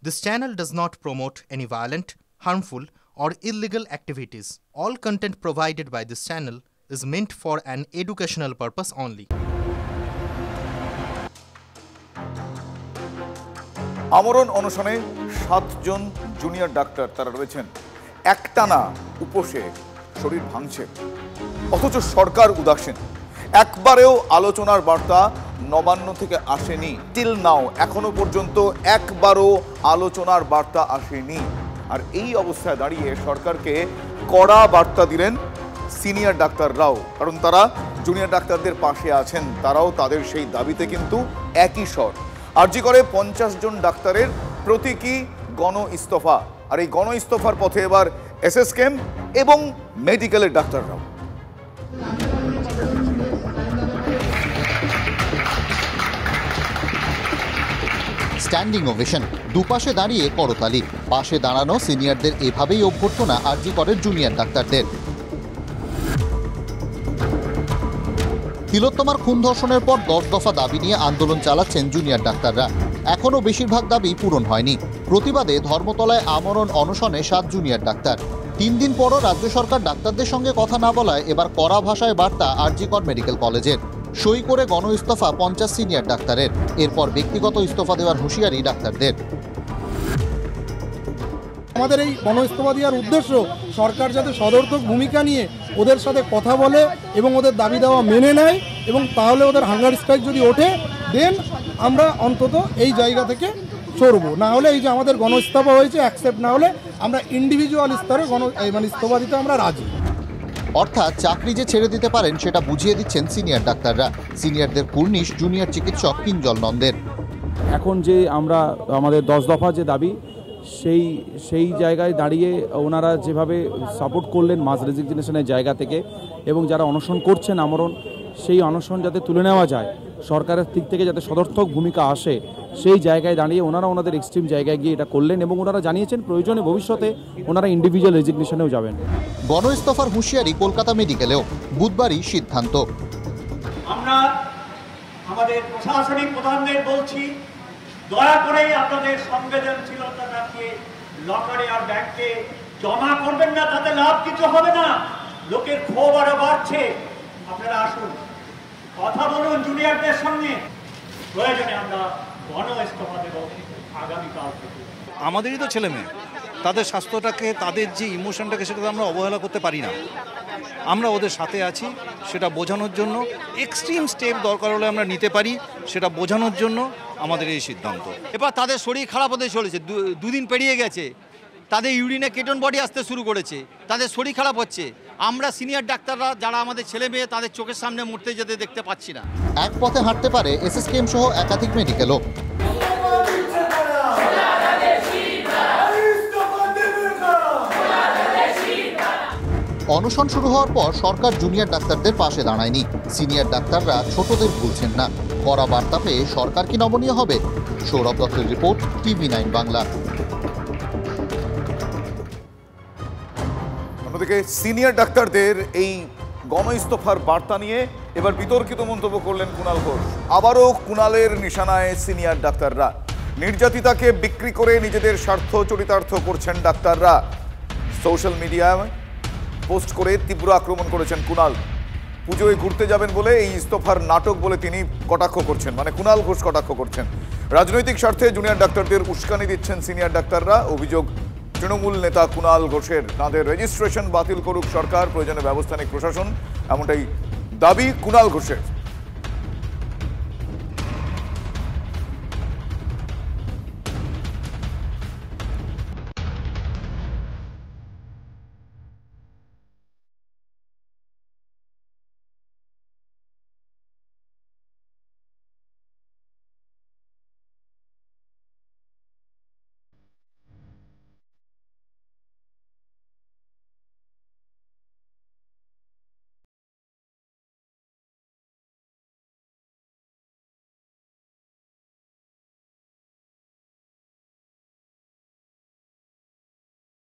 This channel does not promote any violent, harmful, or illegal activities. All content provided by this channel is meant for an educational purpose only. আমরণ অনশনে ৭ জন junior doctor তারা রয়েছেন একটানা উপসে শরীর ভাঙছে অথচ সরকার উদাসীন একবারেও আলোচনার বার্তা নবান্ন থেকে আসেনি টিল নাও এখনো পর্যন্ত একবারও আলোচনার বার্তা আসেনি আর এই অবস্থায় দাঁড়িয়ে সরকারকে কড়া বার্তা দিলেন সিনিয়র ডাক্তাররাও কারণ তারা জুনিয়র ডাক্তারদের পাশে আছেন তারাও তাদের সেই দাবিতে কিন্তু একই স্বর আরজি করে ৫০ জন ডাক্তারের প্রতীকী গণ ইস্তফা আর এই গণ ইস্তফার পথে এবার এসএসকেএম এবং মেডিকেলের ডাক্তাররাও স্ট্যান্ডিং ওভেশন দুপাশে দাঁড়িয়ে করতালি পাশে দাঁড়ানো সিনিয়রদের এভাবেই অভ্যর্থনা আরজি করের জুনিয়র ডাক্তারদের তিলোত্তমার খুন ধর্ষণের পর ১০ দফা দাবি নিয়ে আন্দোলন চালাচ্ছেন জুনিয়র ডাক্তাররা এখনও বেশিরভাগ দাবি পূরণ হয়নি প্রতিবাদে ধর্মতলায় আমরণ অনশনে ৭ জুনিয়র ডাক্তার ৩ দিন পরও রাজ্য সরকার ডাক্তারদের সঙ্গে কথা না বলায় এবার কড়া ভাষায় বার্তা আরজি কর মেডিকেল কলেজের সই করে গণ ইস্তফা ৫০ সিনিয়র ডাক্তারের এরপর ব্যক্তিগত ইস্তফা দেওয়ার হুঁশিয়ারি ডাক্তারদের আমাদের এই গণ ইস্তফা দেওয়ার উদ্দেশ্য সরকার যাতে সদর্থক ভূমিকা নিয়ে ওদের সাথে কথা বলে এবং ওদের দাবি দেওয়া মেনে নেয় এবং তাহলে ওদের হাঙ্গার স্ট্রাইক যদি ওঠে দেন আমরা অন্তত এই জায়গা থেকে সরবো না হলে এই যে আমাদের গণ ইস্তফা হয়েছে অ্যাকসেপ্ট না হলে আমরা ইন্ডিভিজুয়াল স্তরে ইস্তফা দিতে আমরা রাজি অর্থাৎ চাকরি যে ছেড়ে দিতে পারেন সেটা বুঝিয়ে দিচ্ছেন সিনিয়র ডাক্তাররা সিনিয়রদের কুর্নিশ জুনিয়র চিকিৎসক কিঞ্জল নন্দের এখন যে আমরা আমাদের ১০ দফা যে দাবি সেই জায়গায় দাঁড়িয়ে ওনারা যেভাবে সাপোর্ট করলেন মাস রেজিগনেশনের জায়গা থেকে এবং যারা অনশন করছেন আমরণ সেই অনশন যাতে তুলে নেওয়া যায় সরকারের দিক থেকে যাতে সদর্থক ভূমিকা আসে সেই জায়গায় দাঁড়িয়ে ওনারা ওনাদের এক্সট্রিম জায়গায় গিয়ে এটা করলেন এবং ওনারা জানিয়েছেন প্রয়োজনে ভবিষ্যতে ওনারা ইন্ডিভিজুয়াল রেজিগনেশনেও যাবেন গণ ইস্তফার হুঁশিয়ারি কলকাতা মেডিকেলেও বুধবারই সিদ্ধান্ত আমরা আমাদের প্রশাসনিক প্রধানদের বলছি দয়া করে আপনাদের সংবেদনশীলতা দেখিয়ে লকারে আর ব্যাংকে জমা করবেন না তাতে লাভ কিছু হবে না লোকের ক্ষোভ আরো বাড়ছে আপনারা আসুন কথা বলুন জুনিয়রদের সঙ্গে প্রয়োজনে আমরা গণ ইস্তফা দেব আগামীকাল থেকে আমাদেরই তো ছেলে মেয়ে তাদের স্বাস্থ্যটাকে তাদের যে ইমোশনটাকে সেটাকে আমরা অবহেলা করতে পারি না আমরা ওদের সাথে আছি সেটা বোঝানোর জন্য এক্সট্রিম স্টেপ দরকার হলে আমরা নিতে পারি সেটা বোঝানোর জন্য আমাদের এই সিদ্ধান্ত এবার তাদের শরীর খারাপ হতে চলেছে দুদিন পেরিয়ে গেছে তাদের ইউরিনে কেটন বডি আসতে শুরু করেছে তাদের শরীর খারাপ হচ্ছে আমরা সিনিয়র ডাক্তাররা যারা আমাদের ছেলে মেয়ে তাদের চোখের সামনে মরতে যেতে দেখতে পাচ্ছি না এক পথে হাঁটতে পারে এসএসকেএম সহ একাধিক মেডিকেলও অনশন শুরু হওয়ার পর সরকার জুনিয়র ডাক্তারদের পাশে দাঁড়ায়নি সিনিয়র ডাক্তাররা ছোটদের ভুলছেন না কড়া বার্তা পেয়ে সরকার কি নমনীয় হবে সৌরভ দত্তের রিপোর্ট TV9 বাংলা অন্যদিকে সিনিয়র ডাক্তারদের এই গণ ইস্তফার বার্তা নিয়ে এবার বিতর্কিত মন্তব্য করলেন কুণাল ঘোষ আবারও কুণালের নিশানায় সিনিয়র ডাক্তাররা নির্যাতিতাকে বিক্রি করে নিজেদের স্বার্থ চরিতার্থ করছেন ডাক্তাররা সোশ্যাল মিডিয়ায় পোস্ট করে তীব্র আক্রমণ করেছেন কুণাল পুজোয় ঘুরতে যাবেন বলে এই ইস্তফার নাটক বলে তিনি কটাক্ষ করছেন মানে কুণাল ঘোষ কটাক্ষ করছেন রাজনৈতিক স্বার্থে জুনিয়র ডাক্তারদের উস্কানি দিচ্ছেন সিনিয়র ডাক্তাররা অভিযোগ তৃণমূল নেতা কুণাল ঘোষের তাঁদের রেজিস্ট্রেশন বাতিল করুক সরকার প্রয়োজনে ব্যবস্থা নিক প্রশাসন এমনটাই দাবি কুণাল ঘোষের